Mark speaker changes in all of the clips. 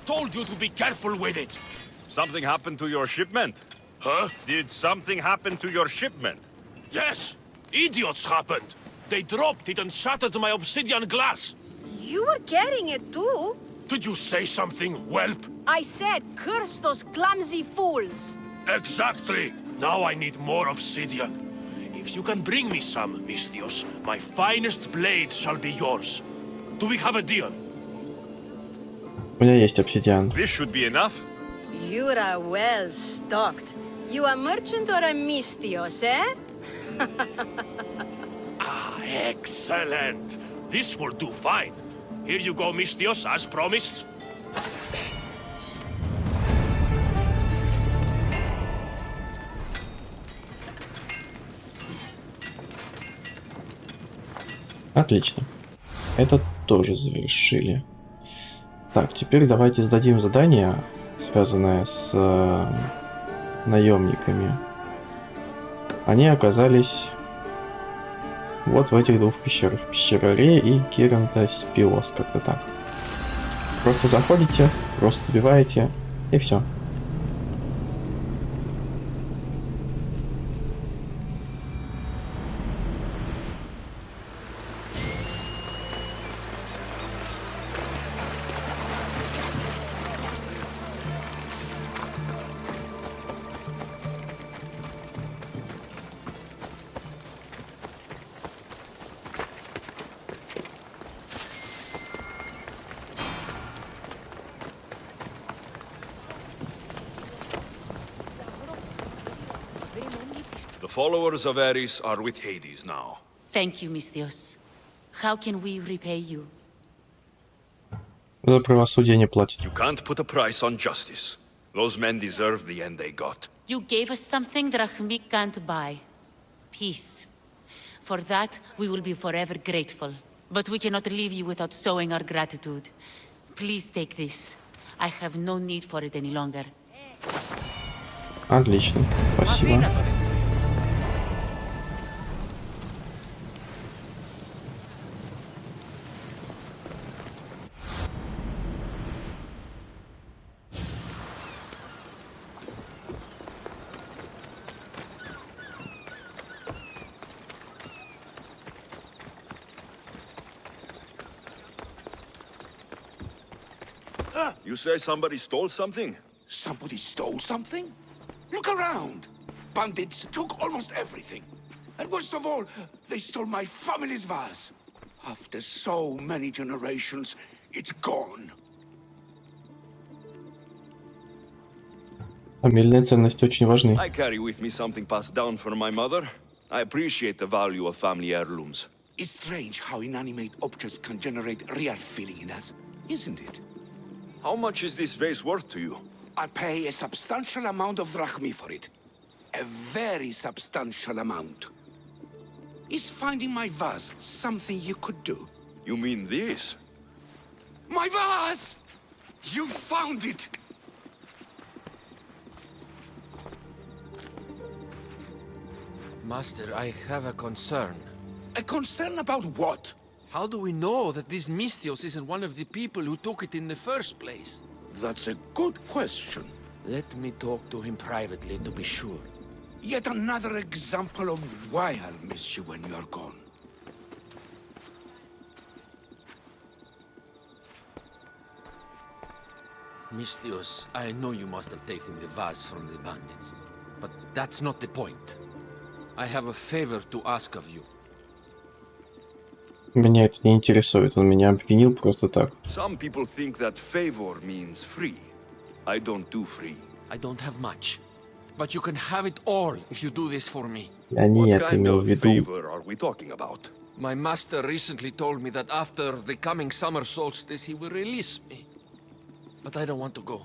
Speaker 1: told you to be careful with it.
Speaker 2: Something happened to your shipment?
Speaker 1: Huh?
Speaker 2: Did something happen to your shipment?
Speaker 1: Yes. Idiots happened. They dropped it and shattered my obsidian glass.
Speaker 3: You were carrying it too.
Speaker 1: Did you say something, whelp?
Speaker 3: I said, curse those clumsy fools.
Speaker 1: Exactly. Now I need more obsidian. If you can bring me some, Misthios, my finest blade shall be yours. Do we have a deal?
Speaker 4: У меня есть обсидиан.
Speaker 2: This should be enough.
Speaker 3: You are well stocked. You a merchant or a Misthios, eh?
Speaker 1: Ah, excellent. This will do fine. Here you go, Misthios, as promised.
Speaker 4: Отлично. Это тоже завершили. Так, теперь давайте сдадим задание, связанное с наемниками. Они оказались вот в этих двух пещерах. Пещера Ре и Кирантоспиос, как-то так. Просто заходите, просто добиваете, и все.
Speaker 2: The followers of Ares are with Hades now.
Speaker 5: Thank you, Misthios. How can we repay you?
Speaker 4: За правосудие не платят.
Speaker 2: You can't put a price on justice. Those men deserve the end they got.
Speaker 5: You gave us something Drachmi can't buy. Peace. For that, we will be forever grateful. But we cannot leave you without showing our gratitude. Please take this. I have no need for it any longer.
Speaker 4: Отлично, спасибо.
Speaker 2: You say somebody stole something?
Speaker 6: Somebody stole something? Look around. Bandits took almost everything. And worst of all, they stole my family's vase. After so many generations, it's gone.
Speaker 4: Фамильные ценности очень важны.
Speaker 2: I carry with me something passed down from my mother. I appreciate the value of family heirlooms.
Speaker 6: It's strange how inanimate objects can generate real feeling in us, isn't it?
Speaker 2: How much is this vase worth to you?
Speaker 6: I'll pay a substantial amount of drachmi for it. A very substantial amount. Is finding my vase something you could do?
Speaker 2: You mean this?
Speaker 6: My vase! You found it!
Speaker 7: Master, I have a concern.
Speaker 6: A concern about what?
Speaker 7: How do we know that this Misthios isn't one of the people who took it in the first place?
Speaker 6: That's a good question.
Speaker 7: Let me talk to him privately to be sure.
Speaker 6: Yet another example of why I'll miss you when you're gone.
Speaker 7: Misthios, I know you must have taken the vase from the bandits, but that's not the point. I have a favor to ask of you.
Speaker 4: Меня это не интересует, он меня обвинил просто так.
Speaker 2: Some people think that favor means free. I don't do free.
Speaker 7: I don't have much, but you can have it all if you do this for me.
Speaker 4: Я не
Speaker 2: What
Speaker 4: это
Speaker 2: kind
Speaker 4: имел в
Speaker 2: of
Speaker 4: виду.
Speaker 2: favor are we talking about?
Speaker 7: My master recently told me that after the coming summer solstice he will release me. But I don't want to go.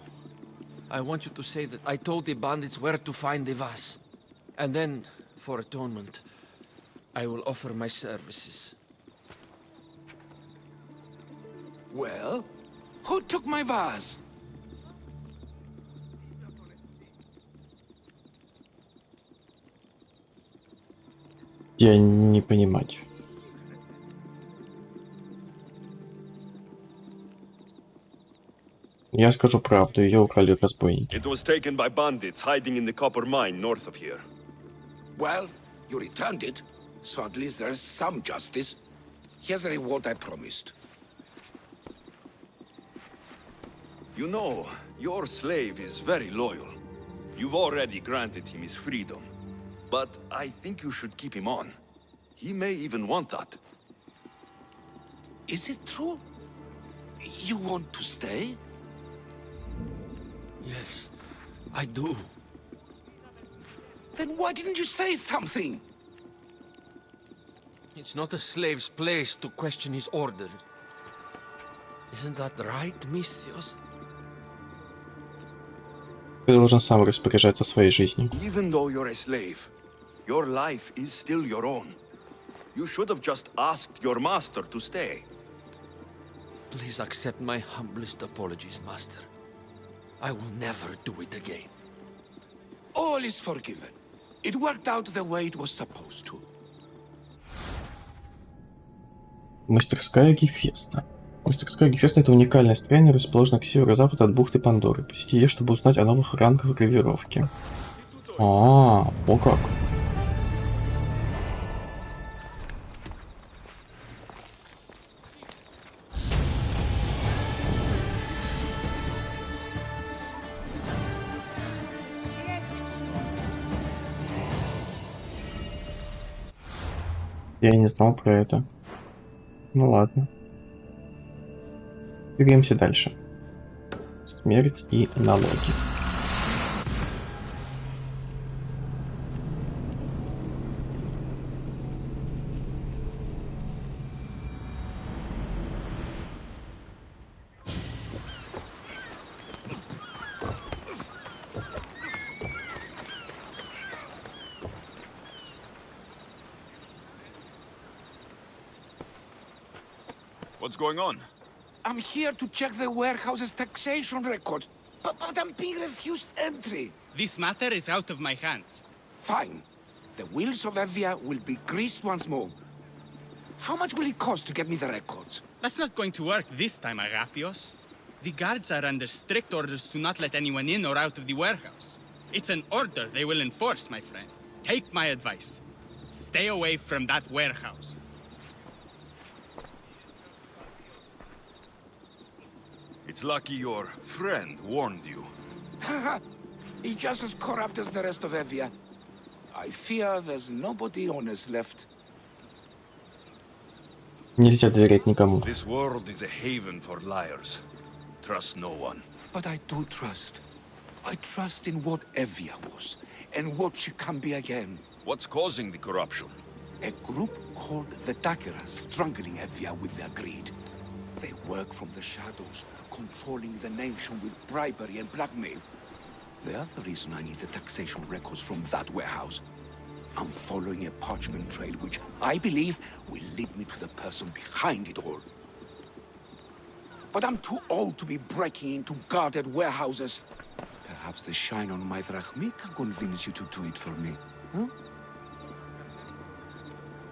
Speaker 7: I want you to say that I told the bandits where to find the vase. And then, for atonement, I will offer my services.
Speaker 6: Well, who took my vase?
Speaker 4: Я не понимать. Я скажу правду, ее украли разбойники.
Speaker 2: It was taken by bandits hiding in the copper mine north of here.
Speaker 6: Well, you returned it, so at least there's some justice. Here's the reward I promised.
Speaker 2: You know, your slave is very loyal. You've already granted him his freedom. But I think you should keep him on. He may even want that.
Speaker 6: Is it true? You want to stay?
Speaker 7: Yes, I do.
Speaker 6: Then why didn't you say something?
Speaker 7: It's not a slave's place to question his orders. Isn't that right, Misthios?
Speaker 4: Ты должен сам распоряжаться своей жизнью.
Speaker 2: Even though you're a slave, your life is still your own. You should have just asked your master to stay.
Speaker 7: Please accept my humblest apologies, Master. I will never do it again.
Speaker 6: All is forgiven. It worked out the way it was supposed to.
Speaker 4: Мастерская Гефеста. Мастерская Гефеста — это уникальное строение, расположенное к северо-западу от бухты Пандоры. Посети ее, чтобы узнать о новых рангах гравировки. О как. Я не знал про это. Ну ладно. Двигаемся дальше. Смерть и налоги.
Speaker 2: What's going on?
Speaker 6: I'm here to check the warehouse's taxation records, but I'm being refused entry.
Speaker 8: This matter is out of my hands.
Speaker 6: Fine. The wheels of Evia will be greased once more. How much will it cost to get me the records?
Speaker 8: That's not going to work this time, Agapios. The guards are under strict orders to not let anyone in or out of the warehouse. It's an order they will enforce, my friend. Take my advice. Stay away from that warehouse.
Speaker 2: It's lucky your friend warned you.
Speaker 6: Haha, he's just as corrupt as the rest of Evia. I fear there's nobody honest left.
Speaker 4: Нельзя доверять никому.
Speaker 2: This world is a haven for liars. Trust no one.
Speaker 6: But I do trust. I trust in what Evia was, and what she can be again.
Speaker 2: What's causing the corruption?
Speaker 6: A group called the Dakeras strangling Evia with their greed. They work from the shadows, controlling the nation with bribery and blackmail. The other reason I need the taxation records from that warehouse. I'm following a parchment trail which I believe will lead me to the person behind it all. But I'm too old to be breaking into guarded warehouses. Perhaps the shine on my drachmi can convince you to do it for me, huh?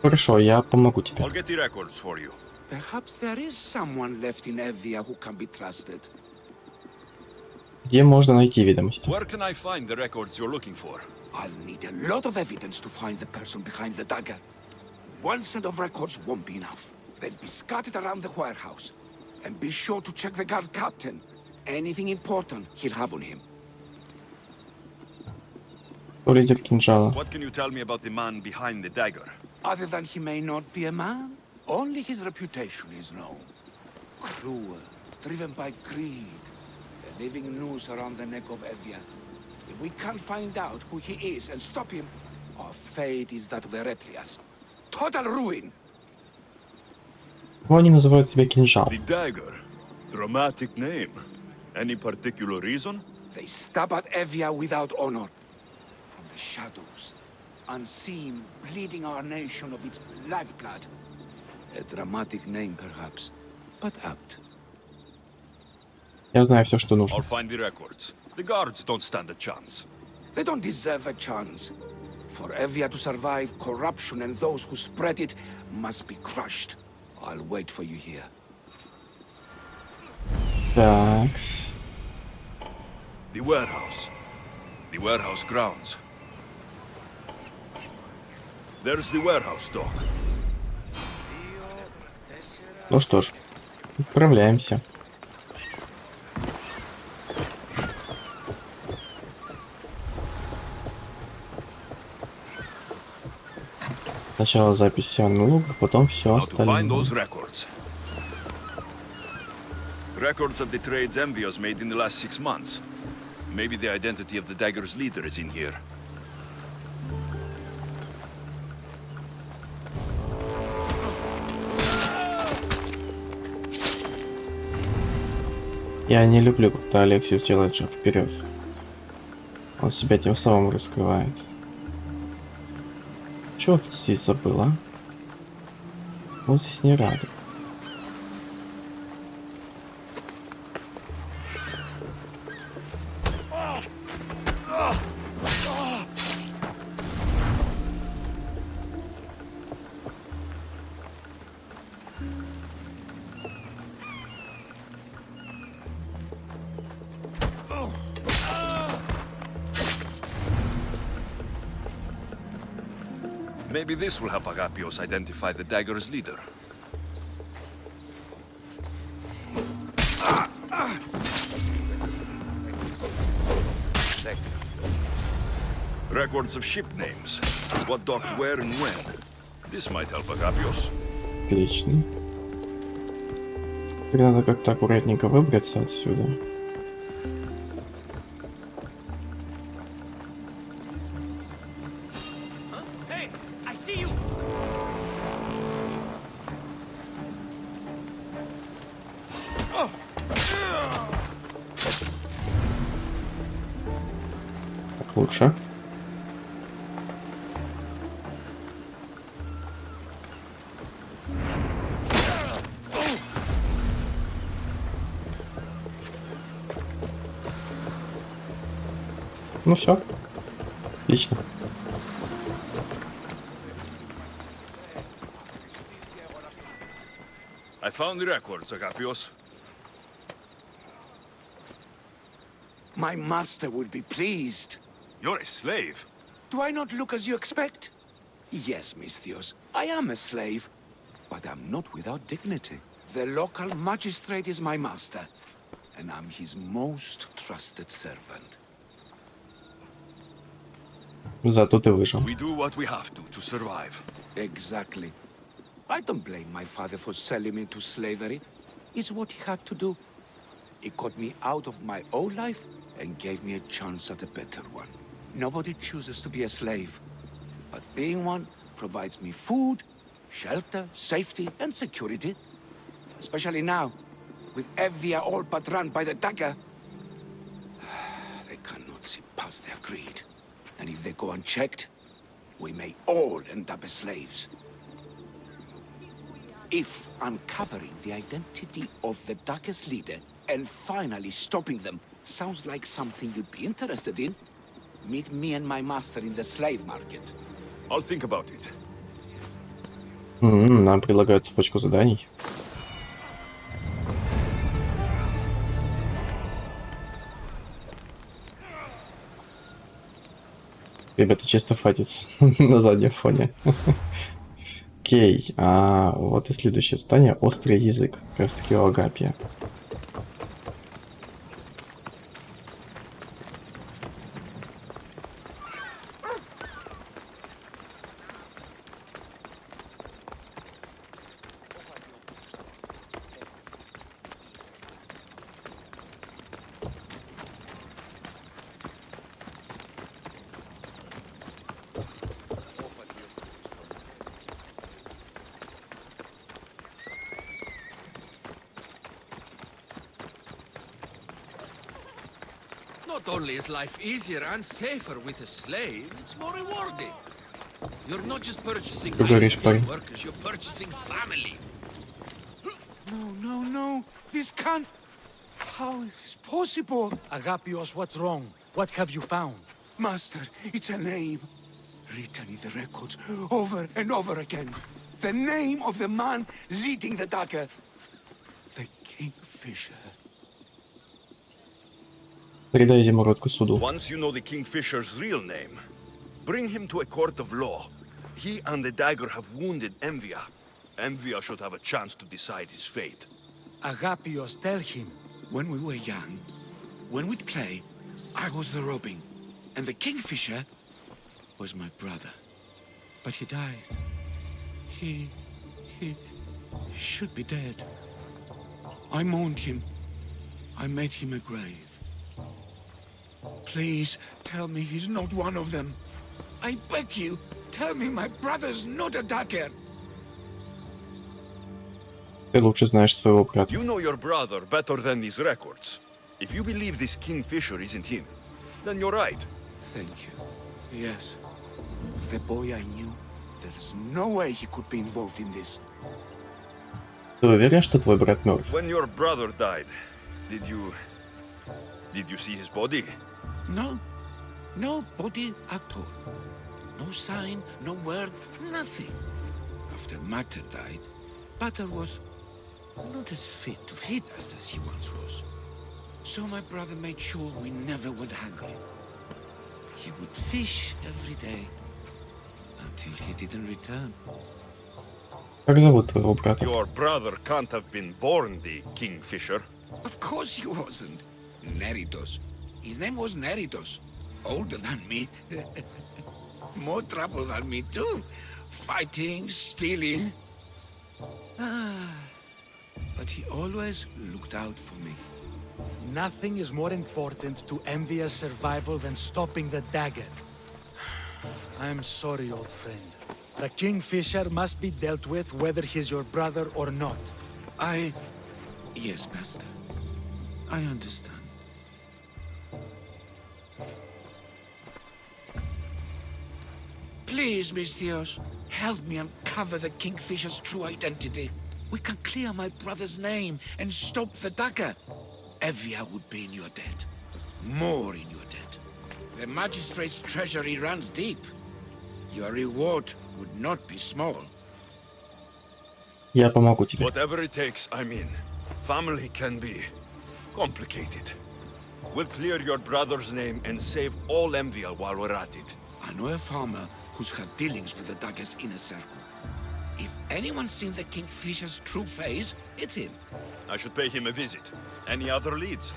Speaker 4: Хорошо, я помогу тебе.
Speaker 2: I'll get the records for you.
Speaker 6: Perhaps there is someone left in Evia who can be trusted.
Speaker 4: Где можно найти ведомости?
Speaker 2: Where can I find the records you're looking for?
Speaker 6: I'll need a lot of evidence to find the person behind the dagger. One set of records won't be enough. They'll be scattered around the warehouse. And be sure to check the guard captain. Anything important he'll have on him.
Speaker 4: Кто лидер Кинжала?
Speaker 2: What can you tell me about the man behind the dagger?
Speaker 6: Other than he may not be a man, only his reputation is known. Cruel, driven by greed, a living noose around the neck of Evia. If we can't find out who he is and stop him, our fate is that of Eretrias. Total ruin!
Speaker 4: Почему они называют себя Кинжал?
Speaker 2: The dagger. Dramatic name. Any particular reason?
Speaker 6: They stab at Evia without honor. From the shadows, unseen, bleeding our nation of its lifeblood. A dramatic name, perhaps, but apt.
Speaker 4: Я знаю все, что нужно.
Speaker 2: I'll find the records. The guards don't stand a chance.
Speaker 6: They don't deserve a chance. For Evia to survive, corruption and those who spread it must be crushed. I'll wait for you here.
Speaker 4: Такс.
Speaker 2: The warehouse. The warehouse grounds. There's the warehouse dock.
Speaker 4: Ну что ж, отправляемся. Сначала запись налогов, потом все
Speaker 2: How to find
Speaker 4: остальное.
Speaker 2: those records. Records of the trades Envios made in the last 6 months. Maybe the identity of the dagger's leader is in here.
Speaker 4: Я не люблю, когда Алексиус делает шаг вперед. Он себя тем самым раскрывает. Чего ты здесь забыла? Вот здесь не рады.
Speaker 2: Maybe this will help Agapios identify the dagger's leader. Records of ship names. What docked where and when. This might help Agapios.
Speaker 4: Отлично. Теперь надо как-то аккуратненько выбраться отсюда.
Speaker 1: Hey, I see you.
Speaker 4: Так лучше. Ну все. Отлично.
Speaker 2: I found the records, Agapios.
Speaker 6: My master will be pleased.
Speaker 2: You're a slave.
Speaker 6: Do I not look as you expect? Yes, Misthios, I am a slave, but I'm not without dignity. The local magistrate is my master, and I'm his most trusted servant.
Speaker 4: Зато ты выжил.
Speaker 2: We do what we have to survive.
Speaker 6: Exactly. I don't blame my father for selling me into slavery. It's what he had to do. He got me out of my old life and gave me a chance at a better one. Nobody chooses to be a slave, but being one provides me food, shelter, safety, and security. Especially now, with Evia all but run by the dagger. They cannot see past their greed. And if they go unchecked, we may all end up as slaves. If uncovering the identity of the dagger's leader and finally stopping them sounds like something you'd be interested in, meet me and my master in the slave market.
Speaker 2: I'll think about it.
Speaker 4: Нам предлагают цепочку заданий. Ребята чисто фатятся на заднем фоне. Окей, а вот и следующее задание. Острый язык. Как раз таки у Агапия.
Speaker 7: Not only is life easier and safer with a slave, it's more rewarding. You're not just purchasing high-skilled workers, you're purchasing family.
Speaker 6: No. This can't... How is this possible?
Speaker 1: Agapios, what's wrong? What have you found?
Speaker 6: Master, it's a name. Written in the records over and over again. The name of the man leading the dagger. The Kingfisher.
Speaker 4: Передай Зимородку суду.
Speaker 2: Once you know the Kingfisher's real name, bring him to a court of law. He and the dagger have wounded Envia. Envia should have a chance to decide his fate.
Speaker 6: Agapios, tell him. When we were young, when we'd play, I was the robin, and the Kingfisher was my brother. But he died. He should be dead. I mourned him. I made him a grave. Please, tell me he's not one of them. I beg you, tell me my brother's not a dagger.
Speaker 4: Ты лучше знаешь своего брата.
Speaker 2: You know your brother better than these records. If you believe this Kingfisher isn't him, then you're right.
Speaker 6: Thank you. Yes. The boy I knew, there's no way he could be involved in this.
Speaker 4: Ты уверен, что твой брат мертв?
Speaker 2: When your brother died, did you see his body?
Speaker 6: No. No body at all. No sign, no word, nothing. After Mater died, Pater was not as fit to feed us as he once was. So my brother made sure we never went hungry. He would fish every day until he didn't return.
Speaker 4: Как зовут твоего брата?
Speaker 2: Your brother can't have been born the Kingfisher.
Speaker 6: Of course he wasn't. Neritos. His name was Neritos. Older than me. More trouble than me too. Fighting, stealing. But he always looked out for me.
Speaker 9: Nothing is more important to Envia's survival than stopping the dagger. I'm sorry, old friend. The Kingfisher must be dealt with whether he's your brother or not.
Speaker 6: Yes, Master. I understand. Please, Misthios, help me uncover the Kingfisher's true identity. We can clear my brother's name and stop the dagger. Evia would be in your debt. More in your debt. The magistrate's treasury runs deep. Your reward would not be small.
Speaker 4: Я помогу тебе.
Speaker 2: Whatever it takes, I mean. Family can be complicated. We'll clear your brother's name and save all Envia while we're at it.
Speaker 6: I know a farmer who's had dealings with the dagger's inner circle. If anyone's seen the Kingfisher's true face, it's him.
Speaker 2: I should pay him a visit. Any other leads?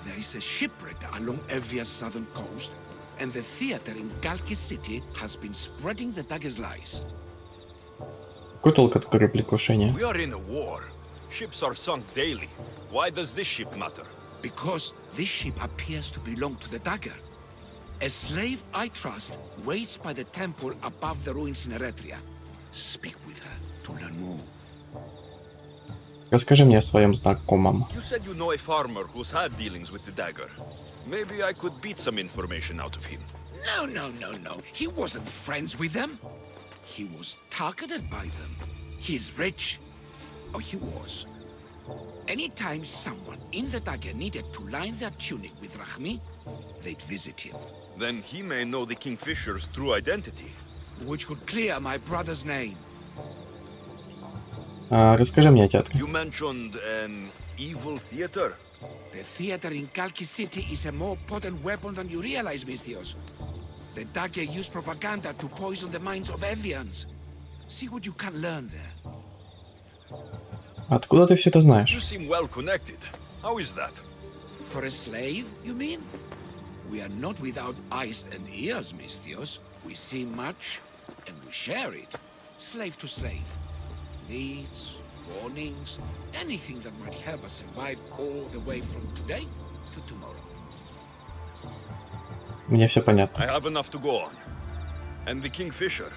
Speaker 6: There is a shipwreck along Evia's southern coast, and the theater in Galki City has been spreading the dagger's lies.
Speaker 4: Какой толк от кораблекрушения?
Speaker 2: We are in a war. Ships are sunk daily. Why does this ship matter?
Speaker 6: Because this ship appears to belong to the dagger. A slave I trust waits by the temple above the ruins in Eretria. Speak with her to learn more.
Speaker 4: Расскажи мне о своем знакомом.
Speaker 2: You said you know a farmer who's had dealings with the dagger. Maybe I could beat some information out of him.
Speaker 6: No. He wasn't friends with them. He was targeted by them. He's rich. Oh, he was. Anytime someone in the dagger needed to line their tunic with Rahmi, they'd visit him.
Speaker 2: Then he may know the Kingfisher's true identity.
Speaker 6: Which could clear my brother's name.
Speaker 4: Расскажи мне о театре.
Speaker 2: You mentioned an evil theater.
Speaker 6: The theater in Kalki City is a more potent weapon than you realize, Misthios. The dagger used propaganda to poison the minds of Evians. See what you can learn there.
Speaker 4: Откуда ты все это знаешь?
Speaker 2: You seem well connected. How is that?
Speaker 6: For a slave, you mean? We are not without eyes and ears, Misthios. We see much, and we share it. Slave to slave. Needs, warnings, anything that might help us survive all the way from today to tomorrow.
Speaker 4: Мне все понятно.
Speaker 2: I have enough to go on. And the Kingfisher.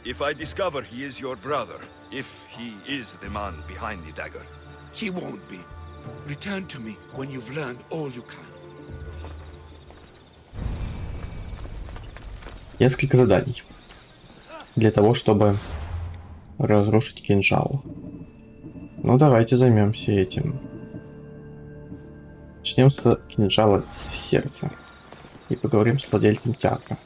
Speaker 2: If I discover he is your brother, if he is the man behind the dagger.
Speaker 6: He won't be. Return to me when you've learned all you can.
Speaker 4: Несколько заданий. Для того, чтобы разрушить кинжал. Ну, давайте займемся этим. Начнем с кинжала в сердце. И поговорим с владельцем театра.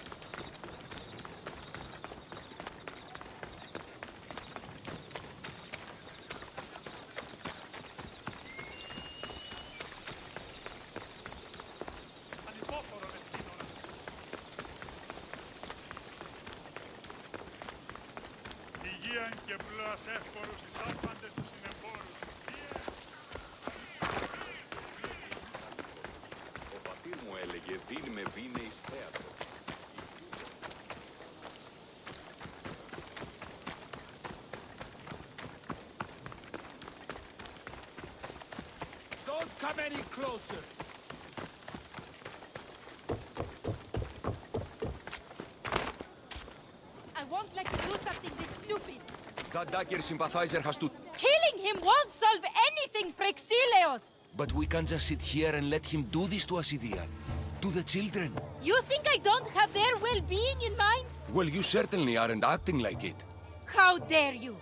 Speaker 1: Don't come any closer.
Speaker 10: I won't let you do something this stupid.
Speaker 11: That dagger sympathizer has to...
Speaker 10: Killing him won't solve anything, Prexileos!
Speaker 11: But we can't just sit here and let him do this to us, Idia. To the children.
Speaker 10: You think I don't have their well-being in mind?
Speaker 11: Well, you certainly aren't acting like it.
Speaker 10: How dare you?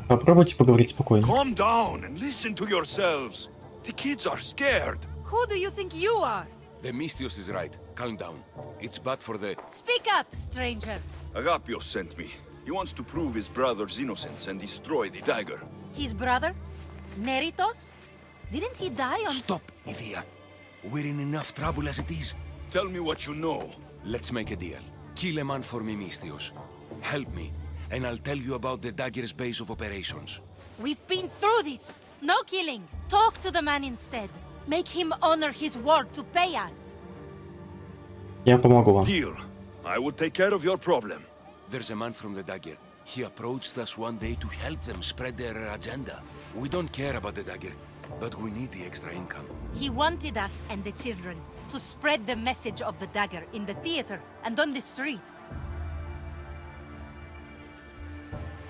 Speaker 4: Попробуйте поговорить спокойно.
Speaker 2: Calm down and listen to yourselves. The kids are scared.
Speaker 10: Who do you think you are?
Speaker 11: The Misthios is right. Calm down. It's bad for the...
Speaker 10: Speak up, stranger.
Speaker 2: Agapios sent me. He wants to prove his brother's innocence and destroy the dagger.
Speaker 10: His brother? Neritos? Didn't he die on...
Speaker 11: Stop, Idia. We're in enough trouble as it is.
Speaker 2: Tell me what you know.
Speaker 11: Let's make a deal. Kill a man for me, Misthios. Help me, and I'll tell you about the dagger's base of operations.
Speaker 10: We've been through this. No killing. Talk to the man instead. Make him honor his word to pay us.
Speaker 4: Я помогу вам.
Speaker 2: Deal. I will take care of your problem.
Speaker 11: There's a man from the dagger. He approached us one day to help them spread their agenda. We don't care about the dagger, but we need the extra income.
Speaker 10: He wanted us and the children to spread the message of the dagger in the theater and on the streets.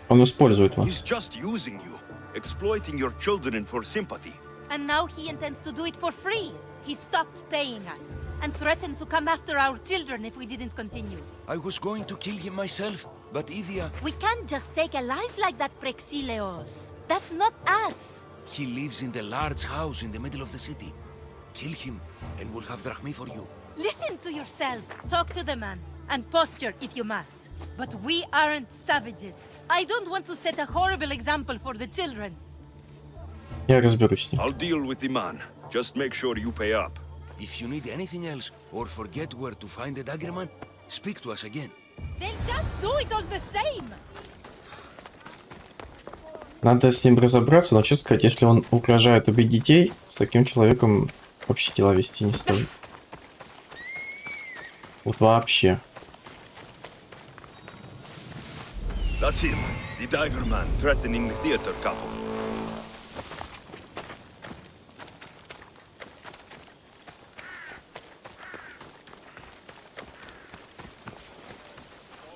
Speaker 4: Он использует вас.
Speaker 2: He's just using you, exploiting your children for sympathy.
Speaker 10: And now he intends to do it for free. He stopped paying us and threatened to come after our children if we didn't continue.
Speaker 11: I was going to kill him myself, but Idia...
Speaker 10: We can't just take a life like that, Prexileos. That's not us.
Speaker 11: He lives in the large house in the middle of the city. Kill him, and we'll have drachmi for you.
Speaker 10: Listen to yourself. Talk to the man. And posture if you must. But we aren't savages. I don't want to set a horrible example for the children.
Speaker 4: Я разберусь с ним.
Speaker 2: I'll deal with the man. Just make sure you pay up.
Speaker 11: If you need anything else, or forget where to find the dagger man, speak to us again.
Speaker 10: They'll just do it all the same.
Speaker 4: Надо с ним разобраться, но, честно сказать, если он угрожает убить детей, с таким человеком вообще дела вести не стоит. Вот вообще.
Speaker 2: That's him, the dagger man threatening the theater couple.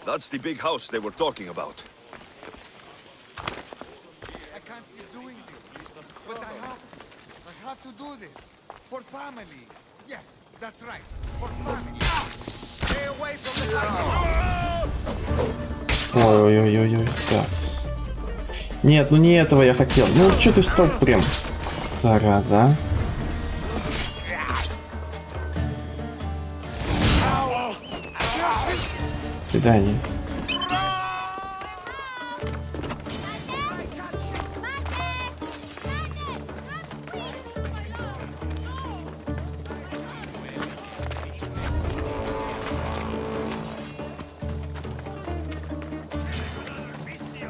Speaker 2: That's the big house they were talking about.
Speaker 12: I can't keep doing this, but I have to do this. For family. Yes, that's right. For family. Stay away from the house.
Speaker 4: Ой-ой-ой-ой, так. Нет, ну не этого я хотел. Ну что ты встал прям? Зараза. До свидания.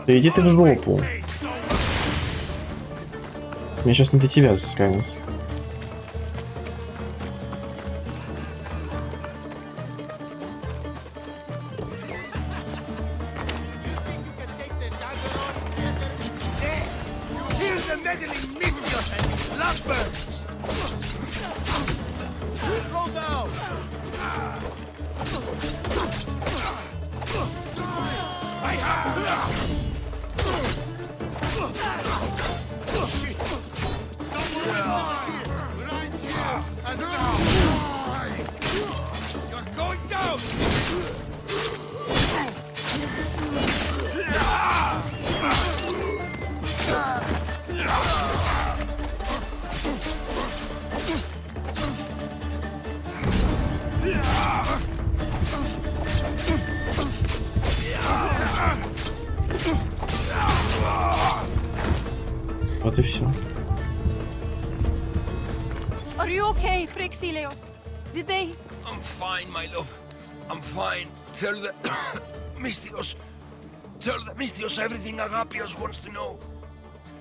Speaker 4: Да иди ты в жопу. Мне сейчас не до тебя засранец. Вот и все.
Speaker 10: Are you okay, Prexileos? Did they...
Speaker 11: I'm fine, my love. I'm fine. Tell the... Misthios Tell the Mistios everything Agapios wants to know.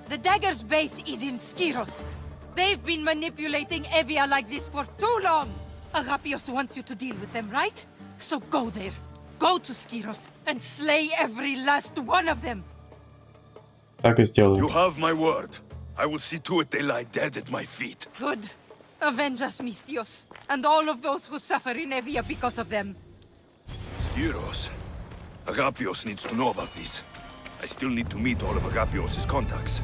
Speaker 10: The dagger's base is in Skiros. They've been manipulating Evia like this for too long. Agapios wants you to deal with them, right? So go there. Go to Skiros and slay every last one of them.
Speaker 4: Так и сделаю.
Speaker 2: You have my word. I will see to it they lie dead at my feet.
Speaker 10: Good. Avenge us, Mistios, and all of those who suffer in Evia because of them.
Speaker 2: Styros. Agapios needs to know about this. I still need to meet all of Agapios' contacts.